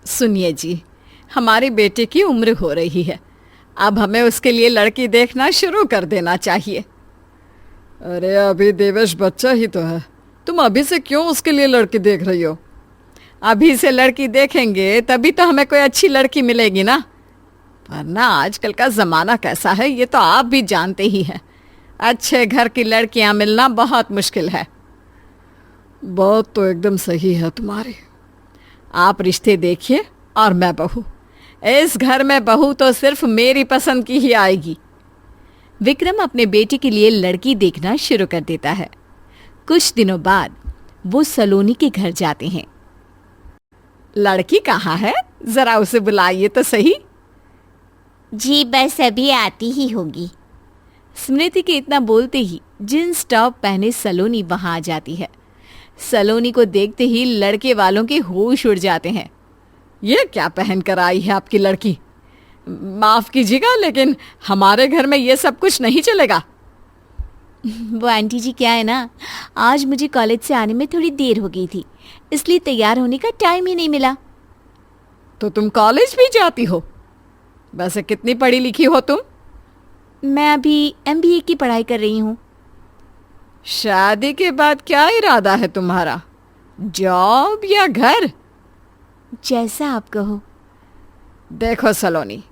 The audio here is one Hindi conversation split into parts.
सुनिए जी, हमारे बेटे की उम्र हो रही है। अब हमें उसके लिए लड़की देखना शुरू कर देना चाहिए। अरे अभी देवेश बच्चा ही तो है, तुम अभी से क्यों उसके लिए लड़की देख रही हो? अभी से लड़की देखेंगे तभी तो हमें कोई अच्छी लड़की मिलेगी ना, वरना आजकल का ज़माना कैसा है ये तो आप भी जानते ही हैं। अच्छे घर की लड़कियां मिलना बहुत मुश्किल है। बात तो एकदम सही है तुम्हारी। आप रिश्ते देखिए और मैं बहू। इस घर में बहू तो सिर्फ मेरी पसंद की ही आएगी। विक्रम अपने बेटे के लिए लड़की देखना शुरू कर देता है। कुछ दिनों बाद वो सलोनी के घर जाते हैं। लड़की कहाँ है, जरा उसे बुलाइए तो सही। जी बस अभी आती ही होगी। स्मृति के इतना बोलते ही जींस टॉप पहने सलोनी वहां आ जाती है। सलोनी को देखते ही लड़के वालों के होश उड़ जाते हैं। ये क्या पहन कर आई है आपकी लड़की? माफ कीजिएगा, लेकिन हमारे घर में ये सब कुछ नहीं चलेगा। वो आंटी जी क्या है ना, आज मुझे कॉलेज से आने में थोड़ी देर हो गई थी, इसलिए तैयार होने का टाइम ही नहीं मिला। तो तुम कॉलेज भी जाती हो? वैसे कितनी पढ़ी लिखी हो तुम? मैं अभी MBA की पढ़ाई कर रही हूँ। शादी के बाद क्या इरादा है तुम्हारा, जॉब या घर? जैसा आप कहो। देखो सलोनी,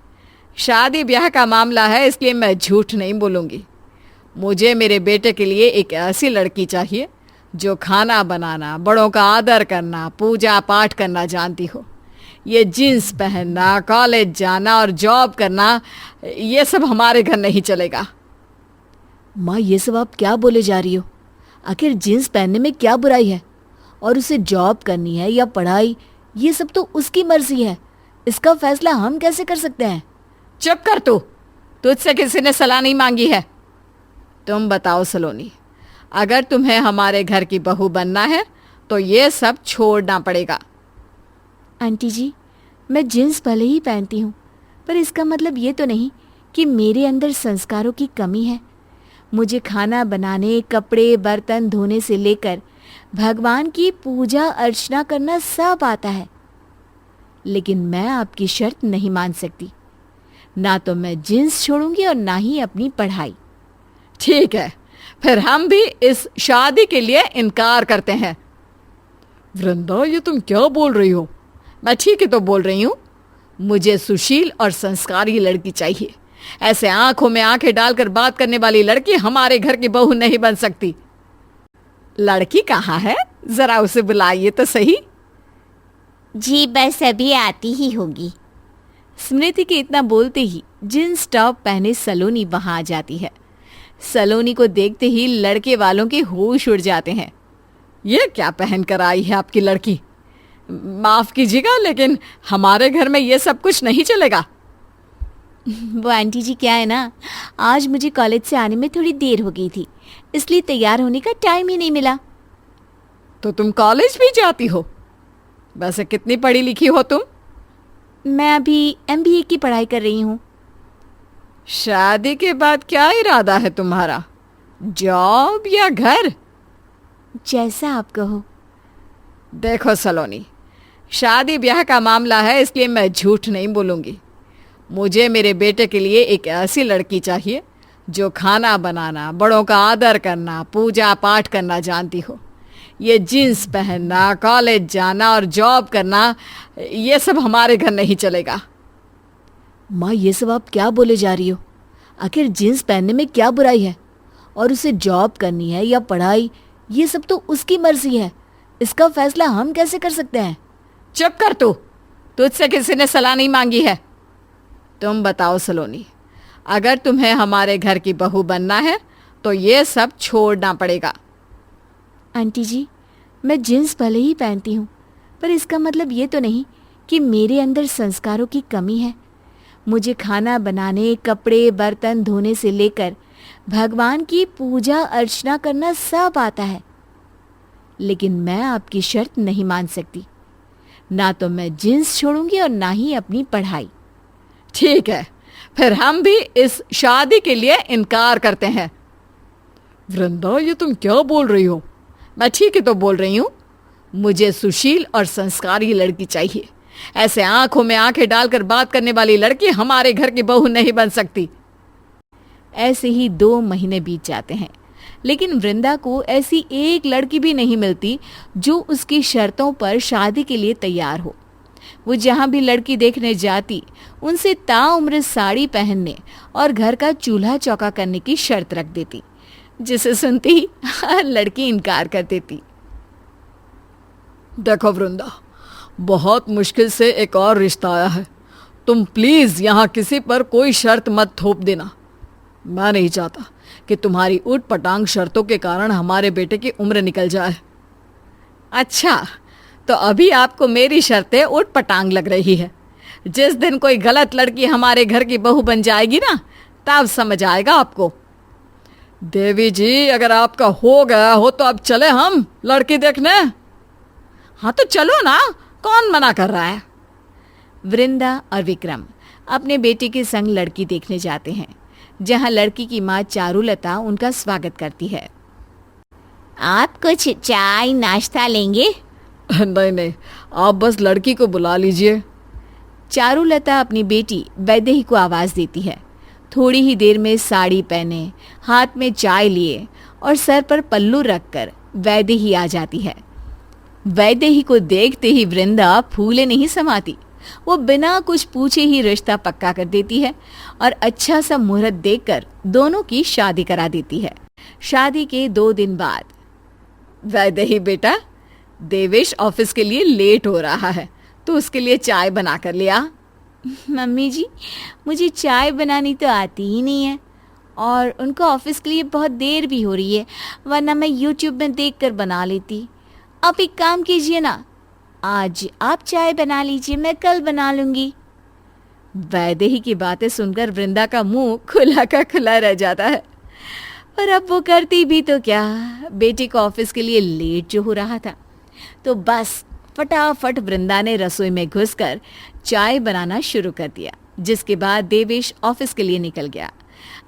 शादी ब्याह का मामला है, इसलिए मैं झूठ नहीं बोलूँगी। मुझे मेरे बेटे के लिए एक ऐसी लड़की चाहिए जो खाना बनाना, बड़ों का आदर करना, पूजा पाठ करना जानती हो। ये जीन्स पहनना, कॉलेज जाना और जॉब करना, ये सब हमारे घर नहीं चलेगा। माँ, ये सब आप क्या बोले जा रही हो? आखिर जीन्स पहनने में क्या बुराई है? और उसे जॉब करनी है या पढ़ाई, ये सब तो उसकी मर्जी है। इसका फैसला हम कैसे कर सकते हैं? चुप कर तू, तुझसे किसी ने सलाह नहीं मांगी है। तुम बताओ सलोनी, अगर तुम्हें हमारे घर की बहू बनना है तो ये सब छोड़ना पड़ेगा। आंटी जी, मैं जीन्स भले ही पहनती हूँ, पर इसका मतलब ये तो नहीं कि मेरे अंदर संस्कारों की कमी है। मुझे खाना बनाने, कपड़े बर्तन धोने से लेकर भगवान की पूजा अर्चना करना सब आता है। लेकिन मैं आपकी शर्त नहीं मान सकती। ना तो मैं जीन्स छोड़ूंगी और ना ही अपनी पढ़ाई। ठीक है, फिर हम भी इस शादी के लिए इनकार करते हैं। वृंदा, ये तुम क्या बोल रही हो? मैं ठीक ही तो बोल रही हूँ। मुझे सुशील और संस्कारी लड़की चाहिए। ऐसे आंखों में आंखें डालकर बात करने वाली लड़की हमारे घर की बहू नहीं बन सकती। लड़की कहाँ है, जरा उसे बुलाइए तो सही। जी बस अभी आती ही होगी। स्मृति के इतना बोलते ही जींस टॉप पहने सलोनी वहां आ जाती है। सलोनी को देखते ही लड़के वालों के होश उड़ जाते हैं। ये क्या पहन कर आई है आपकी लड़की? माफ कीजिएगा, लेकिन हमारे घर में ये सब कुछ नहीं चलेगा। वो आंटी जी क्या है ना, आज मुझे कॉलेज से आने में थोड़ी देर हो गई थी, इसलिए तैयार होने का टाइम ही नहीं मिला। तो तुम कॉलेज भी जाती हो? वैसे कितनी पढ़ी लिखी हो तुम? मैं अभी MBA की पढ़ाई कर रही हूँ। शादी के बाद क्या इरादा है तुम्हारा, जॉब या घर? जैसा आप कहो। देखो सलोनी, शादी ब्याह का मामला है, इसलिए मैं झूठ नहीं बोलूँगी। मुझे मेरे बेटे के लिए एक ऐसी लड़की चाहिए जो खाना बनाना, बड़ों का आदर करना, पूजा पाठ करना जानती हो। ये जीन्स पहनना, कॉलेज जाना और जॉब करना, ये सब हमारे घर नहीं चलेगा। माँ, ये सब आप क्या बोले जा रही हो? आखिर जीन्स पहनने में क्या बुराई है? और उसे जॉब करनी है या पढ़ाई, ये सब तो उसकी मर्जी है। इसका फैसला हम कैसे कर सकते हैं? चुप कर तू, तुझसे किसी ने सलाह नहीं मांगी है। तुम बताओ सलोनी, अगर तुम्हें हमारे घर की बहू बनना है तो ये सब छोड़ना पड़ेगा। आंटी जी, मैं जीन्स भले ही पहनती हूँ, पर इसका मतलब ये तो नहीं कि मेरे अंदर संस्कारों की कमी है। मुझे खाना बनाने, कपड़े बर्तन धोने से लेकर भगवान की पूजा अर्चना करना सब आता है। लेकिन मैं आपकी शर्त नहीं मान सकती। ना तो मैं जीन्स छोड़ूंगी और ना ही अपनी पढ़ाई। ठीक है, फिर हम भी इस शादी के लिए इनकार करते हैं। वृंदा, ये तुम क्या बोल रही हो? मैं ठीक ही तो बोल रही हूँ। मुझे सुशील और संस्कारी लड़की चाहिए। ऐसे आंखों में आंखें डालकर बात करने वाली लड़की हमारे घर की बहू नहीं बन सकती। ऐसे ही 2 महीने बीत जाते हैं, लेकिन वृंदा को ऐसी एक लड़की भी नहीं मिलती जो उसकी शर्तों पर शादी के लिए तैयार हो। वो जहाँ भी लड़की देखने जाती उनसे ताउम्र साड़ी पहनने और घर का चूल्हा चौका करने की शर्त रख देती, जिसे सुनते ही हर लड़की इनकार कर देती। देखो वृंदा, बहुत मुश्किल से एक और रिश्ता आया है। तुम प्लीज यहाँ किसी पर कोई शर्त मत थोप देना। मैं नहीं चाहता कि तुम्हारी ऊट पटांग शर्तों के कारण हमारे बेटे की उम्र निकल जाए। अच्छा, तो अभी आपको मेरी शर्तें ऊट पटांग लग रही है। जिस दिन कोई गलत लड़की हमारे घर की बहू बन जाएगी ना, तब समझ आएगा आपको। देवी जी, अगर आपका हो गया हो तो अब चले हम लड़की देखने। हाँ तो चलो ना, कौन मना कर रहा है। वृंदा और विक्रम अपने बेटे के संग लड़की देखने जाते हैं, जहां लड़की की माँ चारुलता उनका स्वागत करती है। आप कुछ चाय नाश्ता लेंगे? नहीं नहीं, आप बस लड़की को बुला लीजिए। चारुलता अपनी बेटी वैदेही को आवाज देती है। थोड़ी ही देर में साड़ी पहने, हाथ में चाय लिए और सर पर पल्लू रखकर वैदेही आ जाती है। वैदेही को देखते ही वृंदा फूले नहीं समाती। वो बिना कुछ पूछे ही रिश्ता पक्का कर देती है और अच्छा सा मुहूर्त देखकर दोनों की शादी करा देती है। शादी के 2 दिन बाद, वैदेही बेटा, देवेश ऑफिस के लिए लेट हो रहा है, तो उसके लिए चाय बना कर ले आ। मम्मी जी, मुझे चाय बनानी तो आती ही नहीं है और उनको ऑफिस के लिए बहुत देर भी हो रही है, वरना मैं यूट्यूब में देखकर बना लेती। आप एक काम कीजिए ना, आज आप चाय बना लीजिए, मैं कल बना लूंगी। वैदेही की बातें सुनकर वृंदा का मुंह खुला का खुला रह जाता है। पर अब वो करती भी तो क्या, बेटी को ऑफिस के लिए लेट जो हो रहा था, तो बस फटाफट वृंदा ने रसोई में घुसकर चाय बनाना शुरू कर दिया, जिसके बाद देवेश ऑफिस के लिए निकल गया।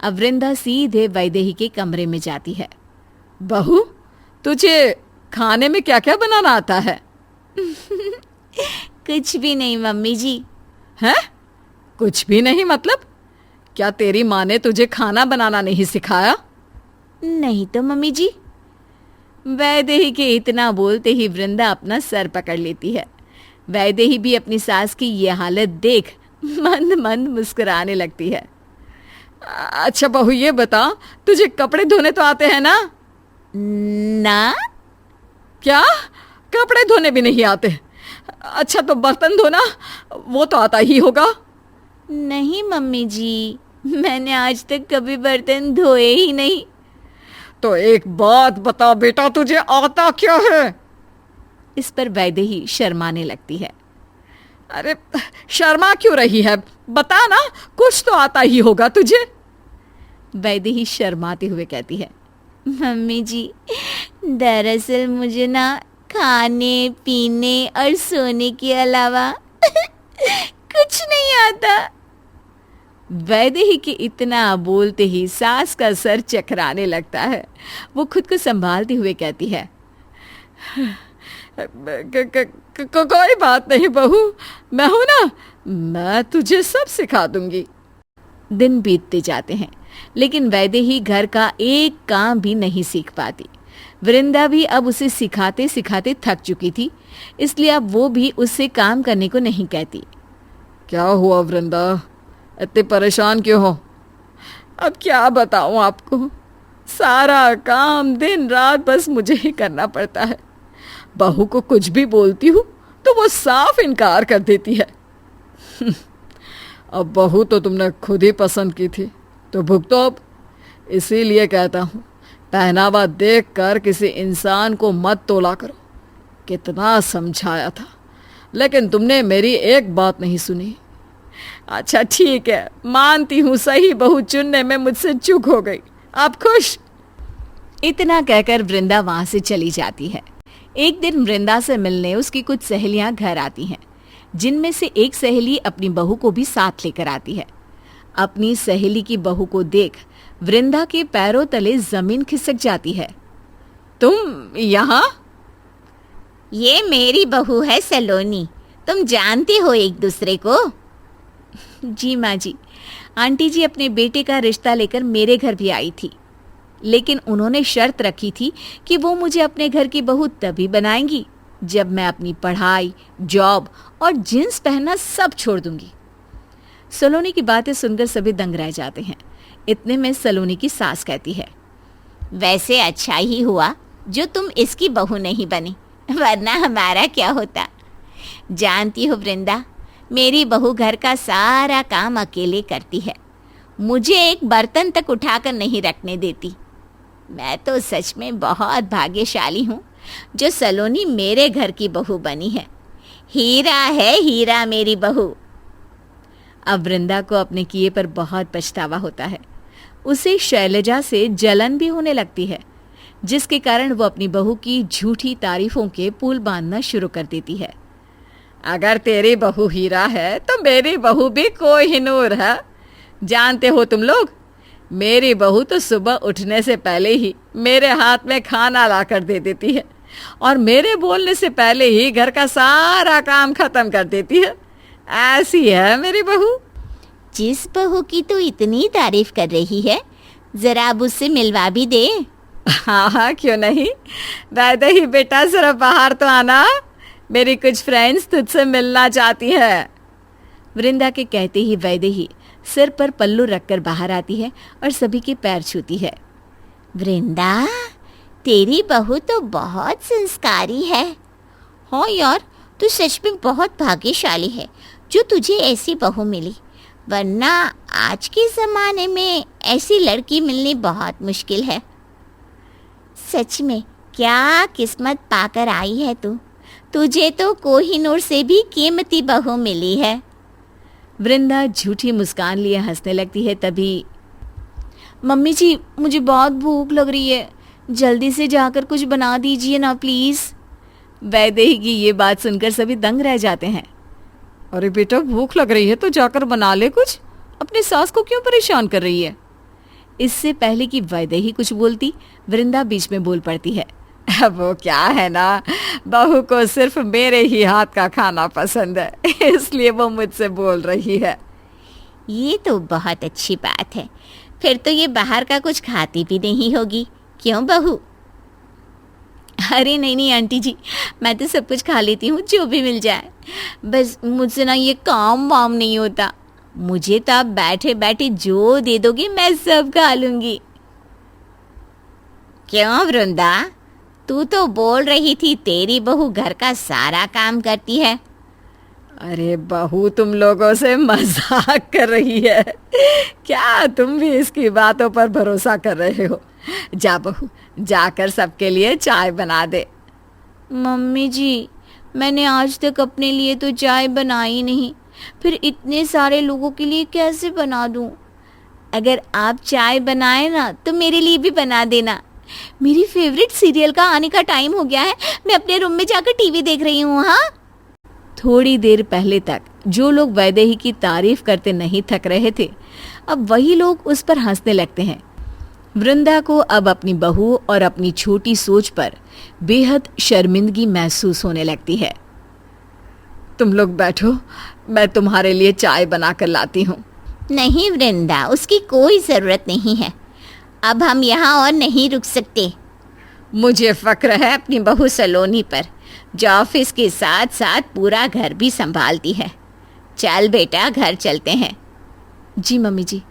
अब वृंदा सीधे वैदेही के कमरे में जाती है। बहू, तुझे खाने में क्या क्या बनाना आता है? कुछ भी नहीं मम्मी जी। हैं? कुछ भी नहीं मतलब? क्या तेरी माँ ने तुझे खाना बनाना नहीं सिखाया? नहीं तो मम्मी जी। वैदेही के इतना बोलते ही वृंदा अपना सर पकड़ लेती है। वैदेही भी अपनी सास की ये हालत देख मंद मंद मुस्कुराने लगती है। अच्छा बहू, ये बता, तुझे कपड़े धोने तो आते हैं ना? ना। क्या? कपड़े धोने भी नहीं आते? अच्छा, तो बर्तन धोना वो तो आता ही होगा। नहीं मम्मी जी, मैंने आज तक कभी बर्तन धोए ही नहीं। तो एक बात बता बेटा, तुझे आता क्या है? इस पर वैदेही शर्माने लगती है। अरे शर्मा क्यों रही है? बता ना, कुछ तो आता ही होगा तुझे। वैदेही शर्माते हुए कहती है, मम्मी जी, दरअसल मुझे ना खाने पीने और सोने के अलावा कुछ नहीं आता। वैदेही के इतना बोलते ही सास का सर चकराने लगता है। वो खुद को संभालते हुए कहती है, कोई बात नहीं बहू, मैं हूं ना, मैं तुझे सब सिखा दूंगी। दिन बीतते जाते हैं, लेकिन वैदेही घर का एक काम भी नहीं सीख पाती। वृंदा भी अब उसे सिखाते सिखाते थक चुकी थी, इसलिए अब वो भी उससे काम करने को नहीं कहती। क्या हुआ वृंदा, इतने परेशान क्यों हो? अब क्या बताऊं आपको, सारा काम दिन रात बस मुझे ही करना पड़ता है। बहू को कुछ भी बोलती हूँ तो वो साफ इनकार कर देती है। अब बहू तो तुमने खुद ही पसंद की थी, तो भुगतो अब। इसीलिए कहता हूँ, पहनावा देख कर किसी इंसान को मत तोला करो। कितना समझाया था, लेकिन तुमने मेरी एक बात नहीं सुनी। अच्छा ठीक है, मानती हूँ सही बहू चुनने में मुझसे चूक हो गई। आप खुश? इतना कहकर वृंदा वहां से चली जाती है। एक दिन वृंदा से मिलने उसकी कुछ सहेलियां घर आती हैं, जिनमें से एक सहेली अपनी बहू को भी साथ लेकर आती है। अपनी सहेली की बहू को देख वृंदा के पैरों तले जमीन खिसक जाती है। तुम यहाँ? ये मेरी बहू है सलोनी, तुम जानते हो एक दूसरे को? जी माँ जी, आंटी जी अपने बेटे का रिश्ता लेकर मेरे घर भी आई थी, लेकिन उन्होंने शर्त रखी थी कि वो मुझे अपने घर की बहू तभी बनाएंगी जब मैं अपनी पढ़ाई, जॉब और जींस पहनना सब छोड़ दूंगी। सलोनी की बातें सुनकर सभी दंग रह जाते हैं। इतने में सलोनी की सास कहती है, वैसे अच्छा ही हुआ जो तुम इसकी बहू नहीं बनी, वरना हमारा क्या होता। जानती हो वृंदा, मेरी बहू घर का सारा काम अकेले करती है, मुझे एक बर्तन तक उठाकर नहीं रखने देती। मैं तो सच में बहुत भाग्यशाली हूँ जो सलोनी मेरे घर की बहू बनी है। हीरा है हीरा मेरी बहू। अब वृंदा को अपने किए पर बहुत पछतावा होता है। उसे शैलजा से जलन भी होने लगती है, जिसके कारण वो अपनी बहू की झूठी तारीफों के पुल बांधना शुरू कर देती है। अगर तेरी बहू हीरा है तो मेरी बहू भी कोहिनूर है। जानते हो तुम लोग, मेरी बहू तो सुबह उठने से पहले ही मेरे हाथ में खाना ला कर दे देती है और मेरे बोलने से पहले ही घर का सारा काम खत्म कर देती है। ऐसी है मेरी बहू। जिस बहू की तो इतनी तारीफ कर रही है, जरा अब उससे मिलवा भी दे। हाँ हाँ, क्यों नहीं। वैदेही बेटा, जरा बाहर तो आना, मेरी कुछ फ्रेंड्स तुझसे मिलना चाहती है। वृंदा के कहते ही वैदेही सिर पर पल्लू रखकर बाहर आती है और सभी के पैर छूती है। वृंदा, तेरी बहू तो बहुत संस्कारी है। हाँ यार, तू सच में बहुत भाग्यशाली है जो तुझे ऐसी बहू मिली, वरना आज के ज़माने में ऐसी लड़की मिलनी बहुत मुश्किल है। सच में क्या किस्मत पाकर आई है तू। तुझे तो कोहिनूर से भी कीमती बहू मिली है। वृंदा झूठी मुस्कान लिए हंसने लगती है। तभी, मम्मी जी, मुझे बहुत भूख लग रही है, जल्दी से जाकर कुछ बना दीजिए ना प्लीज़। वैदेही की ये बात सुनकर सभी दंग रह जाते हैं। अरे बेटा, भूख लग रही है तो जाकर बना ले कुछ, अपनी सास को क्यों परेशान कर रही है। इससे पहले कि वैदेही कुछ बोलती, वृंदा बीच में बोल पड़ती है। वो क्या है ना, बहू को सिर्फ मेरे ही हाथ का खाना पसंद है, इसलिए वो मुझसे बोल रही है। ये तो बहुत अच्छी बात है, फिर तो ये बाहर का कुछ खाती भी नहीं होगी, क्यों बहू? अरे नहीं नहीं आंटी जी, मैं तो सब कुछ खा लेती हूँ जो भी मिल जाए, बस मुझसे ना ये काम वाम नहीं होता। मुझे तो आप बैठे बैठे जो दे दोगे मैं सब खा लूँगी। क्यों वृंदा, तू तो बोल रही थी तेरी बहू घर का सारा काम करती है। अरे बहू, तुम लोगों से मजाक कर रही है क्या? तुम भी इसकी बातों पर भरोसा कर रहे हो? जा बहू, जाकर सबके लिए चाय बना दे। मम्मी जी, मैंने आज तक अपने लिए तो चाय बनाई नहीं, फिर इतने सारे लोगों के लिए कैसे बना दूं? अगर आप चाय बनाए ना तो मेरे लिए भी बना देना। मेरी फेवरेट सीरियल का आने का टाइम हो गया है, मैं अपने रूम में जाकर टीवी देख रही हूँ। हाँ। थोड़ी देर पहले तक जो लोग वैदेही की तारीफ करते नहीं थक रहे थे, अब वही लोग उस पर हंसने लगते हैं। वृंदा को अब अपनी बहू और अपनी छोटी सोच पर बेहद शर्मिंदगी महसूस होने लगती है। तुम लोग बैठो, मैं तुम्हारे लिए चाय बना कर लाती हूँ। नहीं वृंदा, उसकी कोई ज़रूरत नहीं है, अब हम यहाँ और नहीं रुक सकते। मुझे फक्र है अपनी बहू सलोनी पर, जो ऑफिस के साथ साथ पूरा घर भी संभालती है। चल बेटा, घर चलते हैं। जी मम्मी जी,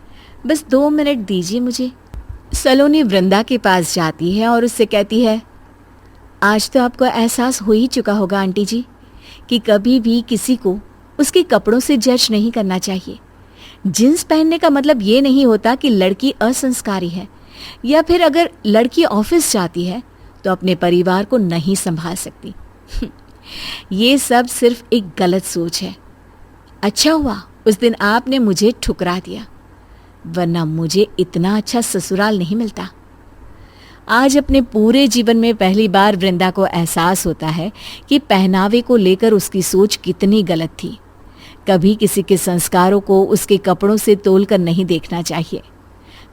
बस 2 मिनट दीजिए मुझे। सलोनी वृंदा के पास जाती है और उससे कहती है, आज तो आपको एहसास हो ही चुका होगा आंटी जी कि कभी भी किसी को उसके कपड़ों से जज नहीं करना चाहिए। जींस पहनने का मतलब ये नहीं होता कि लड़की असंस्कारी है, या फिर अगर लड़की ऑफिस जाती है तो अपने परिवार को नहीं संभाल सकती। ये सब सिर्फ एक गलत सोच है। अच्छा हुआ उस दिन आपने मुझे ठुकरा दिया, वरना मुझे इतना अच्छा ससुराल नहीं मिलता। आज अपने पूरे जीवन में पहली बार वृंदा को एहसास होता है कि पहनावे को लेकर उसकी सोच कितनी गलत थी। कभी किसी के संस्कारों को उसके कपड़ों से तोलकर नहीं देखना चाहिए।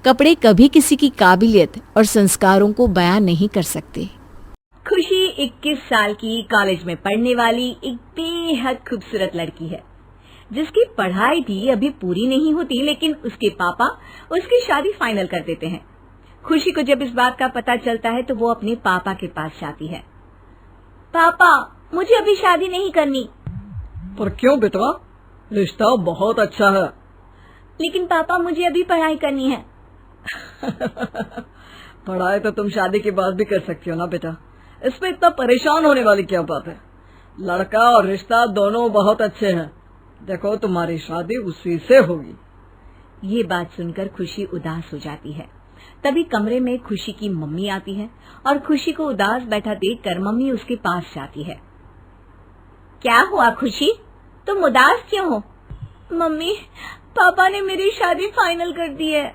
कपड़े कभी किसी की काबिलियत और संस्कारों को बयान नहीं कर सकते। खुशी 21 साल की कॉलेज में पढ़ने वाली एक बेहद खूबसूरत लड़की है, जिसकी पढ़ाई भी अभी पूरी नहीं होती, लेकिन उसके पापा उसकी शादी फाइनल कर देते हैं। खुशी को जब इस बात का पता चलता है तो वो अपने पापा के पास जाती है। पापा, मुझे अभी शादी नहीं करनी। पर क्यों बेटा, रिश्ता बहुत अच्छा है। लेकिन पापा, मुझे अभी पढ़ाई करनी है। पढ़ाई तो तुम शादी के बाद भी कर सकती हो ना बेटा, इसमें इतना परेशान होने वाली क्या बात है। लड़का और रिश्ता दोनों बहुत अच्छे हैं। देखो, तुम्हारी शादी उसी से होगी। ये बात सुनकर खुशी उदास हो जाती है। तभी कमरे में खुशी की मम्मी आती है और खुशी को उदास बैठा देखकर मम्मी उसके पास जाती है। क्या हुआ खुशी, तुम उदास क्यों हो? मम्मी, पापा ने मेरी शादी फाइनल कर दी है।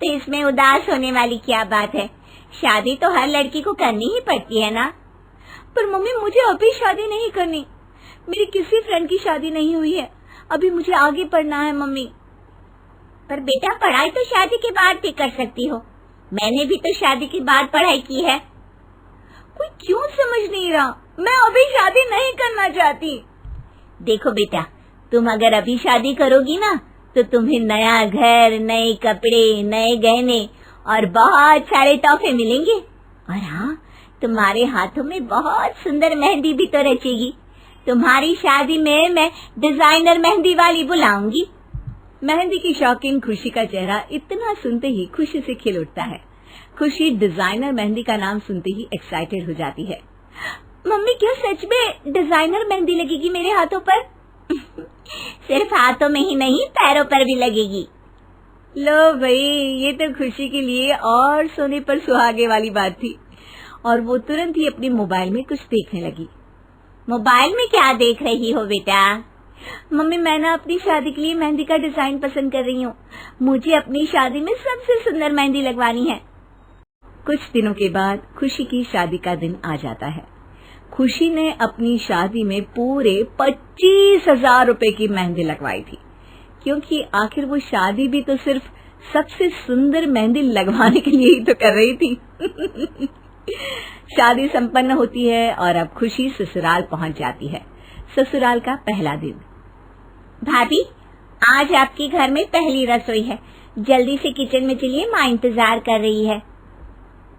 तो इसमें उदास होने वाली क्या बात है? शादी तो हर लड़की को करनी ही पड़ती है ना। पर मम्मी, मुझे अभी शादी नहीं करनी। मेरी किसी फ्रेंड की शादी नहीं हुई है, अभी मुझे आगे पढ़ना है मम्मी। पर बेटा, पढ़ाई तो शादी के बाद भी कर सकती हो। मैंने भी तो शादी के बाद पढ़ाई की है। कोई क्यों समझ नहीं रहा, मैं अभी शादी नहीं करना चाहती। देखो बेटा, तुम अगर अभी शादी करोगी ना तो तुम्हें नया घर, नए कपड़े, नए गहने और बहुत सारे तोहफे मिलेंगे। और हाँ, तुम्हारे हाथों में बहुत सुंदर मेहंदी भी तो रचेगी। तुम्हारी शादी में मैं डिजाइनर मेहंदी वाली बुलाऊंगी। मेहंदी की शौकीन खुशी का चेहरा इतना सुनते ही खुशी से खिल उठता है। खुशी डिजाइनर मेहंदी का नाम सुनते ही एक्साइटेड हो जाती है। मम्मी, क्या सच में डिजाइनर मेहंदी लगेगी मेरे हाथों पर? सिर्फ हाथों में ही नहीं, पैरों पर भी लगेगी। लो भाई, ये तो खुशी के लिए और सोने पर सुहागे वाली बात थी। और वो तुरंत ही अपने मोबाइल में कुछ देखने लगी। मोबाइल में क्या देख रही हो बेटा? मम्मी, मैं ना अपनी शादी के लिए मेहंदी का डिजाइन पसंद कर रही हूँ। मुझे अपनी शादी में सबसे सुंदर मेहंदी लगवानी है। कुछ दिनों के बाद खुशी की शादी का दिन आ जाता है। खुशी ने अपनी शादी में पूरे 25,000 रुपए की मेहंदी लगवाई थी, क्योंकि आखिर वो शादी भी तो सिर्फ सबसे सुंदर मेहंदी लगवाने के लिए ही तो कर रही थी। शादी संपन्न होती है और अब खुशी ससुराल पहुंच जाती है। ससुराल का पहला दिन। भाभी, आज आपके घर में पहली रसोई है, जल्दी से किचन में चलिए, माँ इंतजार कर रही है।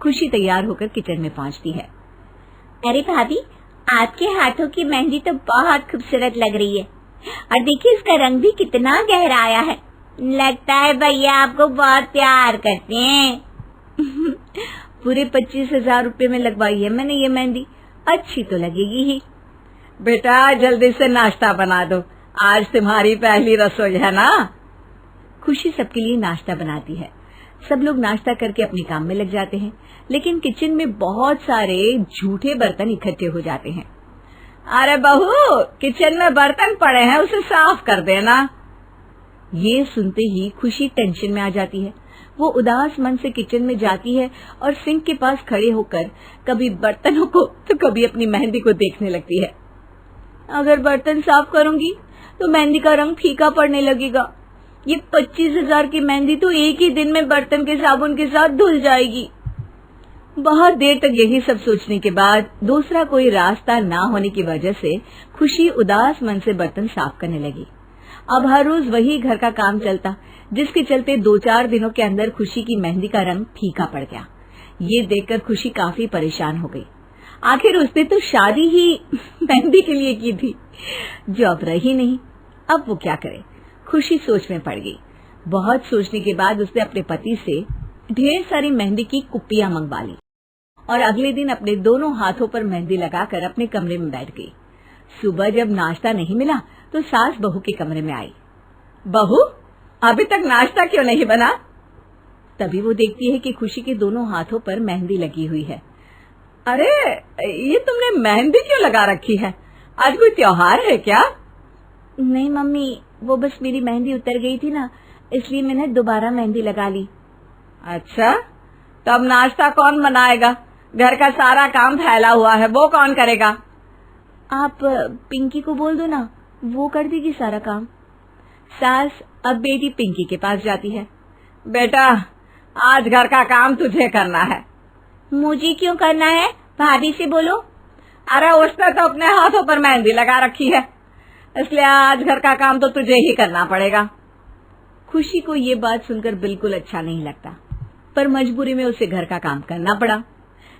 खुशी तैयार होकर किचन में पहुंचती है। अरे भाभी, आपके हाथों की मेहंदी तो बहुत खूबसूरत लग रही है, और देखिए इसका रंग भी कितना गहरा आया है। लगता है भैया आपको बहुत प्यार करते हैं। पूरे 25,000 रुपए में लगवाई है मैंने ये मेहंदी, अच्छी तो लगेगी ही। बेटा, जल्दी से नाश्ता बना दो, आज तुम्हारी पहली रसोई है ना। खुशी सबके लिए नाश्ता बनाती है। सब लोग नाश्ता करके अपने काम में लग जाते हैं, लेकिन किचन में बहुत सारे झूठे बर्तन इकट्ठे हो जाते हैं। अरे बहू, किचन में बर्तन पड़े हैं, उसे साफ कर देना। ये सुनते ही खुशी टेंशन में आ जाती है। वो उदास मन से किचन में जाती है और सिंक के पास खड़े होकर कभी बर्तनों को तो कभी अपनी मेहंदी को देखने लगती है। अगर बर्तन साफ करूंगी तो मेहंदी का रंग फीका पड़ने लगेगा। ये 25,000 की मेहंदी तो एक ही दिन में बर्तन के साबुन के साथ धुल जाएगी। बहुत देर तक यही सब सोचने के बाद दूसरा कोई रास्ता ना होने की वजह से खुशी उदास मन से बर्तन साफ करने लगी। अब हर रोज वही घर का काम चलता, जिसके चलते 2-4 दिनों के अंदर खुशी की मेहंदी का रंग फीका पड़ गया। ये देखकर खुशी काफी परेशान हो गई। आखिर उसने तो शादी ही मेहंदी के लिए की थी, जो अब रही नहीं। अब वो क्या करे? खुशी सोच में पड़ गई। बहुत सोचने के बाद उसने अपने पति से ढेर सारी मेहंदी की कुप्पियां मंगवा ली और अगले दिन अपने दोनों हाथों पर मेहंदी लगाकर अपने कमरे में बैठ गई। सुबह जब नाश्ता नहीं मिला तो सास बहू के कमरे में आई। बहू, अभी तक नाश्ता क्यों नहीं बना? तभी वो देखती है कि खुशी के दोनों हाथों पर मेहंदी लगी हुई है। अरे, ये तुमने मेहंदी क्यों लगा रखी है? आज कोई त्योहार है क्या? नहीं मम्मी, वो बस मेरी मेहंदी उतर गई थी ना, इसलिए मैंने दोबारा मेहंदी लगा ली। अच्छा, तब नाश्ता कौन बनाएगा? घर का सारा काम फैला हुआ है, वो कौन करेगा? आप पिंकी को बोल दो ना, वो कर देगी सारा काम। सास अब बेटी पिंकी के पास जाती है। बेटा, आज घर का काम तुझे करना है। मुझे क्यों करना है? भाभी से बोलो। अरे उसने तो अपने हाथों पर मेहंदी लगा रखी है, इसलिए आज घर का काम तो तुझे ही करना पड़ेगा। खुशी को ये बात सुनकर बिल्कुल अच्छा नहीं लगता, पर मजबूरी में उसे घर का काम करना पड़ा।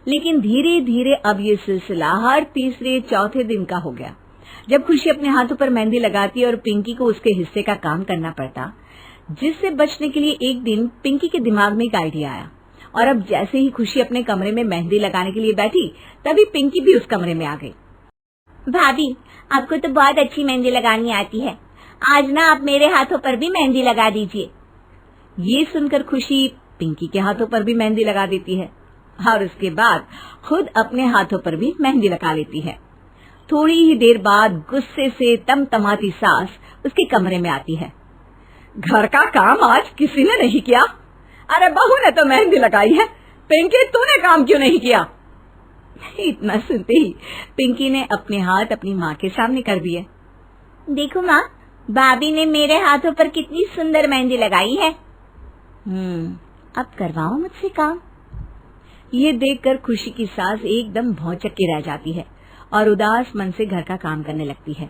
लेकिन धीरे धीरे अब ये सिलसिला हर तीसरे चौथे दिन का हो गया। जब खुशी अपने हाथों पर मेहंदी लगाती और पिंकी को उसके हिस्से का काम करना पड़ता, जिससे बचने के लिए एक दिन पिंकी के दिमाग में एक आइडिया आया। और अब जैसे ही खुशी अपने कमरे में मेहंदी लगाने के लिए बैठी, तभी पिंकी भी उस कमरे में आ गई। भाभी, आपको तो बहुत अच्छी मेहंदी लगानी आती है, आज ना आप मेरे हाथों पर भी मेहंदी लगा दीजिए। ये सुनकर खुशी पिंकी के हाथों पर भी मेहंदी लगा देती है और उसके बाद खुद अपने हाथों पर भी मेहंदी लगा लेती है। थोड़ी ही देर बाद गुस्से से तमतमाती सास उसके कमरे में आती है। घर का काम आज किसी ने नहीं किया? अरे बहू ने तो मेहंदी लगाई है, पिंकी तूने काम क्यों नहीं किया? इतना सुनते ही पिंकी ने अपने हाथ अपनी माँ के सामने कर दिए। देखो माँ, भाभी ने मेरे हाथों पर कितनी सुंदर मेहंदी लगाई है। अब करवाओ मुझसे काम। ये देखकर खुशी की सास एकदम भौचक्की के रह जाती है और उदास मन से घर का काम करने लगती है।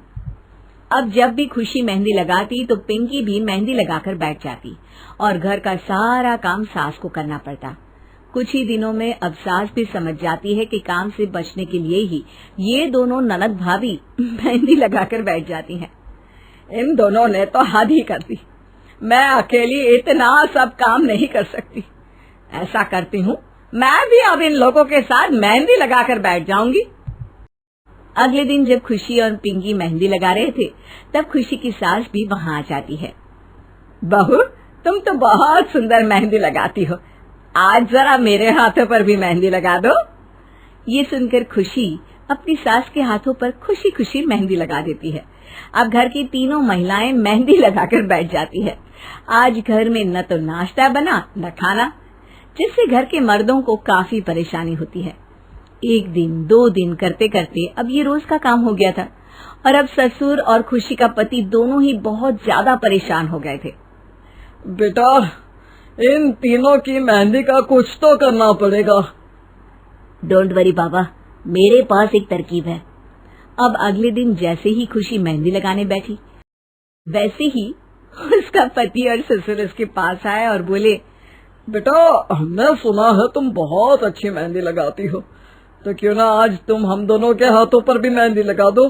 अब जब भी खुशी मेहंदी लगाती तो पिंकी भी मेहंदी लगाकर बैठ जाती और घर का सारा काम सास को करना पड़ता। कुछ ही दिनों में अब सास भी समझ जाती है कि काम से बचने के लिए ही ये दोनों ननद भाभी मेहंदी लगाकर बैठ जाती हैं। इन दोनों ने तो हद ही कर दी, मैं अकेली इतना सब काम नहीं कर सकती। ऐसा करती हूँ, मैं भी अब इन लोगों के साथ मेहंदी लगाकर बैठ जाऊंगी। अगले दिन जब खुशी और पिंकी मेहंदी लगा रहे थे, तब खुशी की सास भी वहां आ जाती है। बहू, तुम तो बहुत सुंदर मेहंदी लगाती हो, आज जरा मेरे हाथों पर भी मेहंदी लगा दो। ये सुनकर खुशी अपनी सास के हाथों पर खुशी खुशी मेहंदी लगा देती है। अब घर की तीनों महिलाएं मेहंदी लगाकर बैठ जाती है। आज घर में न तो नाश्ता बना न खाना, जिससे घर के मर्दों को काफी परेशानी होती है। एक दिन दो दिन करते करते अब ये रोज का काम हो गया था और अब ससुर और खुशी का पति दोनों ही बहुत ज्यादा परेशान हो गए थे। बेटा, इन तीनों की मेहंदी का कुछ तो करना पड़ेगा। डोंट वरी बाबा, मेरे पास एक तरकीब है। अब अगले दिन जैसे ही खुशी मेहंदी लगाने बैठी, वैसे ही उसका पति और ससुर उसके पास आए और बोले, बेटा, हमने सुना है तुम बहुत अच्छी मेहंदी लगाती हो, तो क्यों ना आज तुम हम दोनों के हाथों पर भी मेहंदी लगा दो।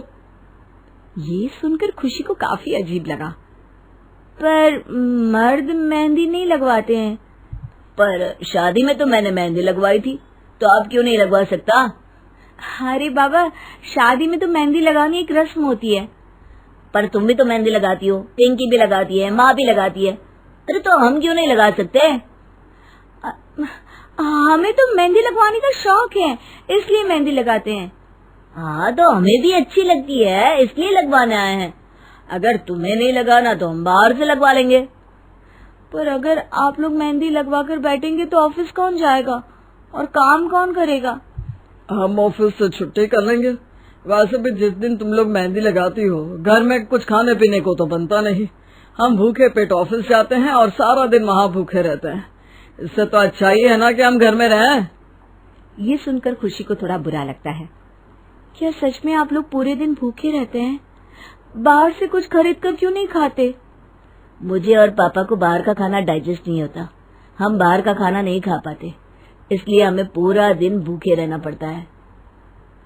ये सुनकर खुशी को काफी अजीब लगा, पर मर्द मेहंदी नहीं लगवाते हैं। पर शादी में तो मैंने मेहंदी लगवाई थी, तो आप क्यों नहीं लगवा सकता? अरे बाबा, शादी में तो मेहंदी लगानी एक रस्म होती है। पर तुम भी तो मेहंदी लगाती हो, पिंकी भी लगाती है, माँ भी लगाती है। अरे तो हम क्यों नहीं लगा सकते? हमें तो मेहंदी लगवाने का शौक है, इसलिए मेहंदी लगाते हैं। हाँ, तो हमें भी अच्छी लगती है, इसलिए लगवाने आए हैं। अगर तुम्हें नहीं लगाना तो हम बाहर से लगवा लेंगे। पर अगर आप लोग मेहंदी लगवा कर बैठेंगे तो ऑफिस कौन जाएगा और काम कौन करेगा? हम ऑफिस से छुट्टी कर लेंगे। वैसे भी जिस दिन तुम लोग मेहंदी लगाती हो, घर में कुछ खाने पीने को तो बनता नहीं। हम भूखे पेट ऑफिस जाते हैं और सारा दिन वहाँ भूखे रहते हैं। इससे तो अच्छा ही है ना कि हम घर में रहें। ये सुनकर खुशी को थोड़ा बुरा लगता है। क्या सच में आप लोग पूरे दिन भूखे रहते हैं? बाहर से कुछ खरीद कर क्यों नहीं खाते? मुझे और पापा को बाहर का खाना डाइजेस्ट नहीं होता, हम बाहर का खाना नहीं खा पाते, इसलिए हमें पूरा दिन भूखे रहना पड़ता है।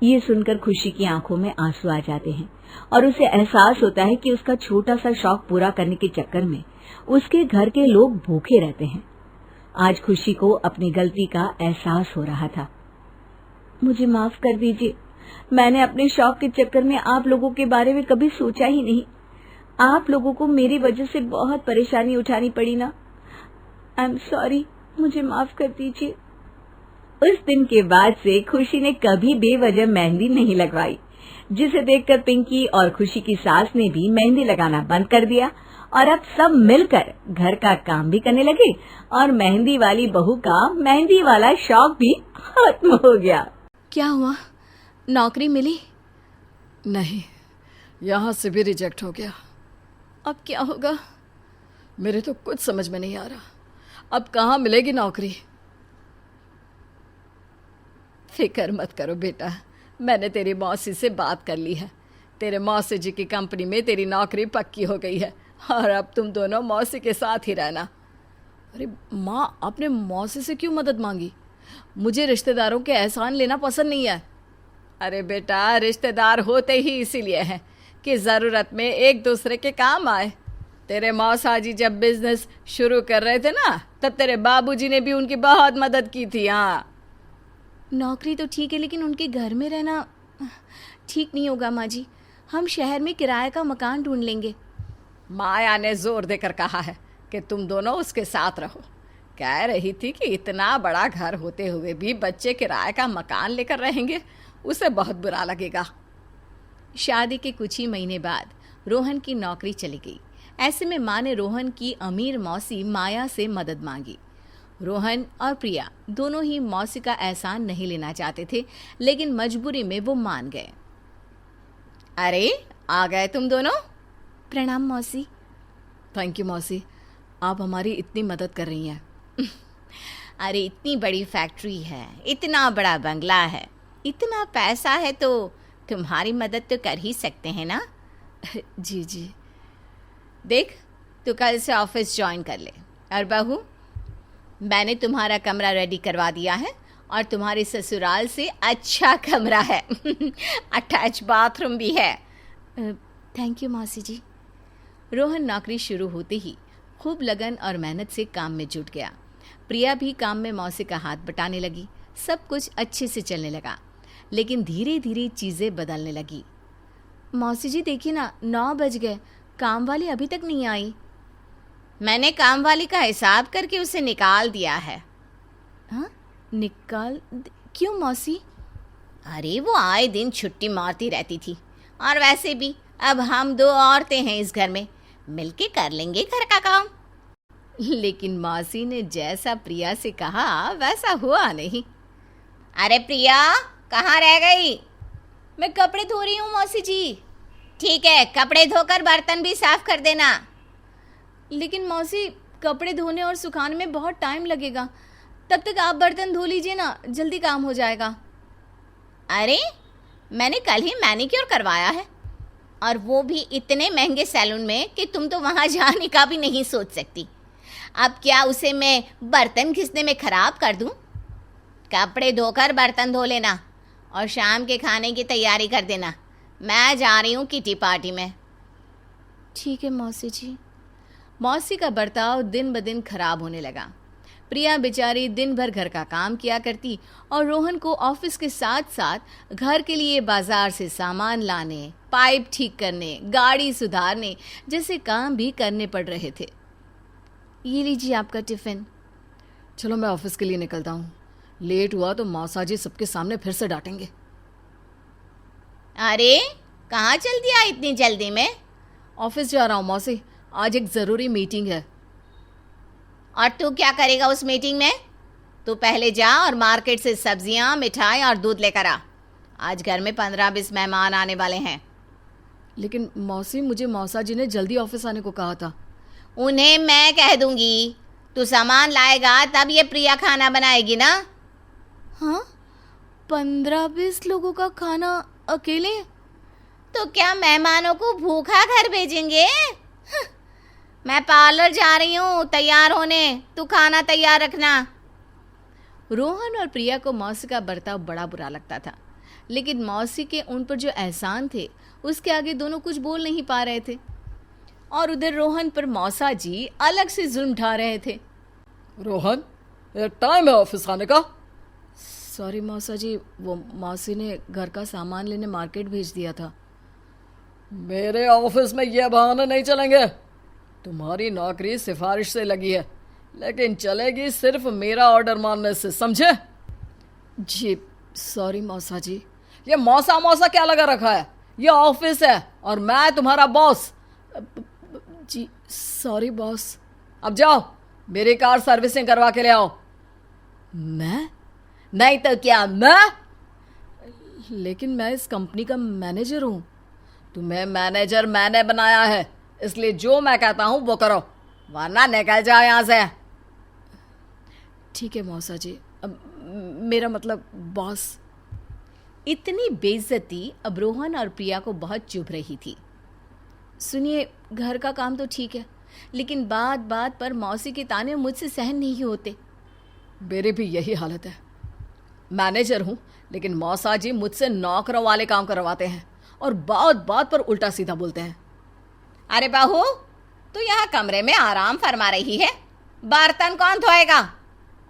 ये सुनकर खुशी की आंखों में आंसू आ जाते हैं और उसे एहसास होता है कि उसका छोटा सा शौक पूरा करने के चक्कर में उसके घर के लोग भूखे रहते हैं। आज खुशी को अपनी गलती का एहसास हो रहा था। मुझे माफ कर दीजिए, मैंने अपने शौक के चक्कर में आप लोगों के बारे में कभी सोचा ही नहीं। आप लोगों को मेरी वजह से बहुत परेशानी उठानी पड़ी ना। आई एम सॉरी, मुझे माफ कर दीजिए। उस दिन के बाद से खुशी ने कभी बेवजह मेहंदी नहीं लगवाई, जिसे देखकर पिंकी और खुशी की सास ने भी मेहंदी लगाना बंद कर दिया और अब सब मिलकर घर का काम भी करने लगे और मेहंदी वाली बहू का मेहंदी वाला शौक भी खत्म हो गया। क्या हुआ, नौकरी मिली? नहीं, यहाँ से भी रिजेक्ट हो गया। अब क्या होगा? मेरे तो कुछ समझ में नहीं आ रहा, अब कहाँ मिलेगी नौकरी। फिक्र मत करो बेटा, मैंने तेरी मौसी से बात कर ली है। तेरे मौसी जी की कंपनी में तेरी नौकरी पक्की हो गई है और अब तुम दोनों मौसी के साथ ही रहना। अरे माँ, आपने मौसी से क्यों मदद मांगी? मुझे रिश्तेदारों के एहसान लेना पसंद नहीं है। अरे बेटा, रिश्तेदार होते ही इसीलिए हैं कि ज़रूरत में एक दूसरे के काम आए। तेरे मौसा जी जब बिजनेस शुरू कर रहे थे ना, तब तेरे बाबूजी ने भी उनकी बहुत मदद की थी। हाँ, नौकरी तो ठीक है, लेकिन उनके घर में रहना ठीक नहीं होगा माँ जी। हम शहर में किराए का मकान ढूंढ लेंगे। माया ने जोर देकर कहा है कि तुम दोनों उसके साथ रहो। कह रही थी कि इतना बड़ा घर होते हुए भी बच्चे किराए का मकान लेकर रहेंगे, उसे बहुत बुरा लगेगा। शादी के कुछ ही महीने बाद रोहन की नौकरी चली गई। ऐसे में माँ ने रोहन की अमीर मौसी माया से मदद मांगी। रोहन और प्रिया दोनों ही मौसी का एहसान नहीं लेना चाहते थे, लेकिन मजबूरी में वो मान गए। अरे, आ गए तुम दोनों? प्रणाम मौसी। थैंक यू मौसी, आप हमारी इतनी मदद कर रही हैं। अरे, इतनी बड़ी फैक्ट्री है, इतना बड़ा बंगला है, इतना पैसा है, तो तुम्हारी मदद तो कर ही सकते हैं ना। जी जी। देख, तू कल से ऑफिस ज्वाइन कर ले। और बहू, मैंने तुम्हारा कमरा रेडी करवा दिया है और तुम्हारे ससुराल से अच्छा कमरा है। अटैच बाथरूम भी है। थैंक यू मौसी जी। रोहन नौकरी शुरू होते ही खूब लगन और मेहनत से काम में जुट गया। प्रिया भी काम में मौसी का हाथ बटाने लगी। सब कुछ अच्छे से चलने लगा, लेकिन धीरे धीरे चीज़ें बदलने लगी। मौसी जी देखिए ना, 9 बज गए, काम वाली अभी तक नहीं आई। मैंने काम वाली का हिसाब करके उसे निकाल दिया है। हाँ, निकाल? क्यों मौसी? अरे, वो आए दिन छुट्टी मारती रहती थी, और वैसे भी अब हम 2 औरतें हैं इस घर में, मिलके कर लेंगे घर का काम। लेकिन मौसी ने जैसा प्रिया से कहा वैसा हुआ नहीं। अरे प्रिया, कहाँ रह गई? मैं कपड़े धो रही हूँ मौसी जी। ठीक है, कपड़े धोकर बर्तन भी साफ कर देना। लेकिन मौसी, कपड़े धोने और सुखाने में बहुत टाइम लगेगा, तब तक आप बर्तन धो लीजिए ना, जल्दी काम हो जाएगा। अरे, मैंने कल ही मैनिक्योर करवाया है, और वो भी इतने महंगे सैलून में कि तुम तो वहाँ जाने का भी नहीं सोच सकती। अब क्या उसे मैं बर्तन घिसने में ख़राब कर दूँ? कपड़े धोकर बर्तन धो लेना और शाम के खाने की तैयारी कर देना। मैं जा रही हूँ किटी पार्टी में। ठीक है मौसी जी। मौसी का बर्ताव दिन ब दिन खराब होने लगा। प्रिया बेचारी दिन भर घर का काम किया करती और रोहन को ऑफिस के साथ साथ घर के लिए बाजार से सामान लाने, पाइप ठीक करने, गाड़ी सुधारने जैसे काम भी करने पड़ रहे थे। ये लीजिए आपका टिफ़िन। चलो, मैं ऑफिस के लिए निकलता हूँ। लेट हुआ तो मौसा जी सबके सामने फिर से डांटेंगे। अरे, कहाँ चल दिया इतनी जल्दी में? ऑफिस जा रहा हूँ मौसी, आज एक ज़रूरी मीटिंग है। और तू क्या करेगा उस मीटिंग में? तू पहले जा और मार्केट से सब्जियां, मिठाई और दूध लेकर आ। आज घर में 15-20 मेहमान आने वाले हैं। लेकिन मौसी, मुझे मौसा जी ने जल्दी ऑफिस आने को कहा था। उन्हें मैं कह दूंगी। तू सामान लाएगा तब ये प्रिया खाना बनाएगी ना। हाँ, 15-20 लोगों का खाना अकेले? तो क्या मेहमानों को भूखा घर भेजेंगे? मैं पार्लर जा रही हूँ तैयार होने, तू खाना तैयार रखना। रोहन और प्रिया को मौसी का बर्ताव बड़ा बुरा लगता था, लेकिन मौसी के उन पर जो एहसान थे उसके आगे दोनों कुछ बोल नहीं पा रहे थे। और उधर रोहन पर मौसा जी अलग से जुल्म ढा रहे थे। रोहन, ये टाइम है ऑफिस आने का। सॉरी मौसा जी, वो मौसी ने घर का सामान लेने मार्केट भेज दिया था। मेरे ऑफिस में ये बहाने नहीं चलेंगे। तुम्हारी नौकरी सिफारिश से लगी है, लेकिन चलेगी सिर्फ मेरा ऑर्डर मानने से, समझे? जी सॉरी मौसा जी। ये मौसा मौसा क्या लगा रखा है? ये ऑफिस है और मैं तुम्हारा बॉस। जी सॉरी बॉस। अब जाओ, मेरी कार सर्विसिंग करवा के ले आओ। मैं? नहीं तो क्या मैं? लेकिन मैं इस कंपनी का मैनेजर हूँ। तुम्हें मैनेजर मैंने बनाया है, इसलिए जो मैं कहता हूँ वो करो, वरना निकल जाओ यहाँ से। ठीक है मौसा जी, अब मेरा मतलब बॉस। इतनी बेइज्जती अब रोहन और प्रिया को बहुत चुभ रही थी। सुनिए, घर का काम तो ठीक है, लेकिन बात बात पर मौसी के ताने मुझसे सहन नहीं होते। मेरी भी यही हालत है। मैनेजर हूँ, लेकिन मौसा जी मुझसे नौकरों वाले काम करवाते हैं और बात बात पर उल्टा सीधा बोलते हैं। अरे बहू, तू यहाँ कमरे में आराम फरमा रही है, बर्तन कौन धोएगा?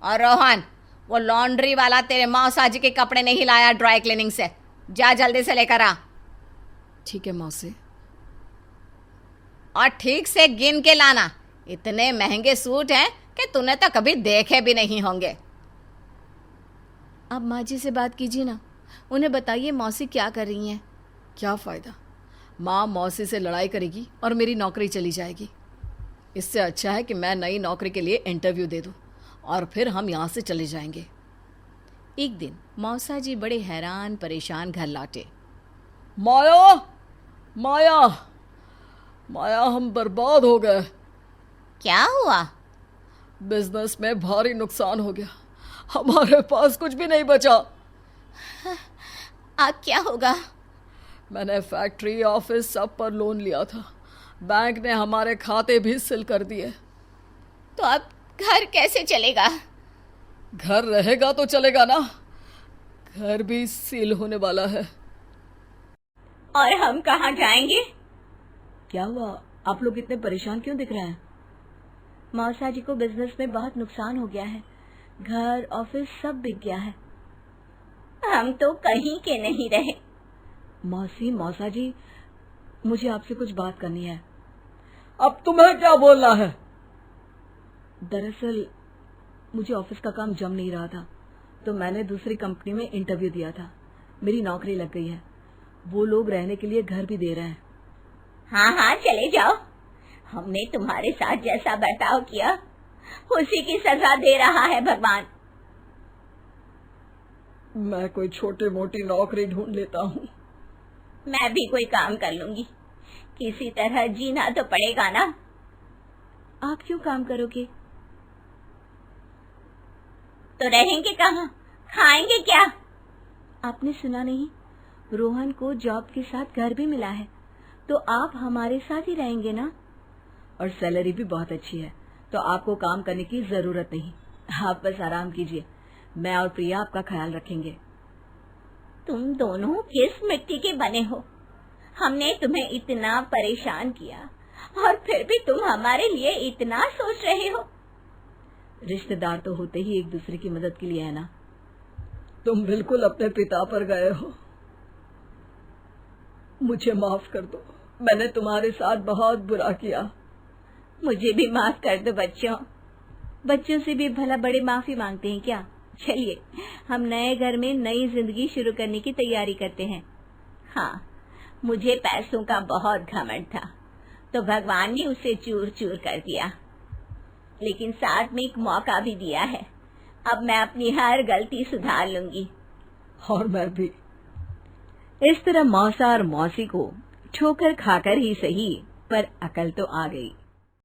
और रोहन, वो लॉन्ड्री वाला तेरे मौसा जी के कपड़े नहीं लाया ड्राई क्लीनिंग से, जा जल्दी से लेकर आ। ठीक है मौसी। और ठीक से गिन के लाना, इतने महंगे सूट हैं कि तूने तो कभी देखे भी नहीं होंगे। आप माँ जी से बात कीजिए ना, उन्हें बताइए मौसी क्या कर रही हैं। क्या फ़ायदा, माँ मौसी से लड़ाई करेगी और मेरी नौकरी चली जाएगी। इससे अच्छा है कि मैं नई नौकरी के लिए इंटरव्यू दे दूँ और फिर हम यहाँ से चले जाएंगे। एक दिन मौसा जी बड़े हैरान परेशान घर लौटे। माया, माया, माया, हम बर्बाद हो गए। क्या हुआ? बिजनेस में भारी नुकसान हो गया, हमारे पास कुछ भी नहीं बचा। अब क्या होगा? मैंने फैक्ट्री, ऑफिस सब पर लोन लिया था, बैंक ने हमारे खाते भी सील कर दिए। तो अब घर कैसे चलेगा? घर रहेगा तो चलेगा ना, घर भी सील होने वाला है। और हम कहाँ जाएंगे? क्या हुआ, आप लोग इतने परेशान क्यों दिख रहे हैं? मौसा जी को बिजनेस में बहुत नुकसान हो गया है, घर ऑफिस सब बिक गया है। हम तो कहीं के नहीं रहे। मौसी, मौसा जी, मुझे आपसे कुछ बात करनी है। अब तुम्हें क्या बोलना है? दरअसल मुझे ऑफिस का काम जम नहीं रहा था, तो मैंने दूसरी कंपनी में इंटरव्यू दिया था। मेरी नौकरी लग गई है, वो लोग रहने के लिए घर भी दे रहे हैं। हाँ हाँ, चले जाओ। हमने तुम्हारे साथ जैसा बर्ताव किया उसी की सजा दे रहा है भगवान। मैं कोई छोटी मोटी नौकरी ढूंढ लेता हूँ। मैं भी कोई काम कर लूंगी, किसी तरह जीना तो पड़ेगा ना। आप क्यों काम करोगे? तो रहेंगे कहाँ, खाएंगे क्या? आपने सुना नहीं, रोहन को जॉब के साथ घर भी मिला है, तो आप हमारे साथ ही रहेंगे ना। और सैलरी भी बहुत अच्छी है, तो आपको काम करने की जरूरत नहीं। आप बस आराम कीजिए, मैं और प्रिया आपका ख्याल रखेंगे। तुम दोनों किस मिट्टी के बने हो? हमने तुम्हें इतना परेशान किया और फिर भी तुम हमारे लिए इतना सोच रहे हो। रिश्तेदार तो होते ही एक दूसरे की मदद के लिए है ना। तुम बिल्कुल अपने पिता पर गए हो। मुझे माफ कर दो, मैंने तुम्हारे साथ बहुत बुरा किया। मुझे भी माफ कर दो बच्चों। बच्चों से भी भला बड़े माफी मांगते हैं क्या? चलिए, हम नए घर में नई जिंदगी शुरू करने की तैयारी करते हैं। हाँ, मुझे पैसों का बहुत घमंड था, तो भगवान ने उसे चूर चूर कर दिया, लेकिन साथ में एक मौका भी दिया है। अब मैं अपनी हर गलती सुधार लूंगी। और मैं भी। इस तरह मौसा और मौसी को ठोकर खाकर ही सही, पर अकल तो आ गई।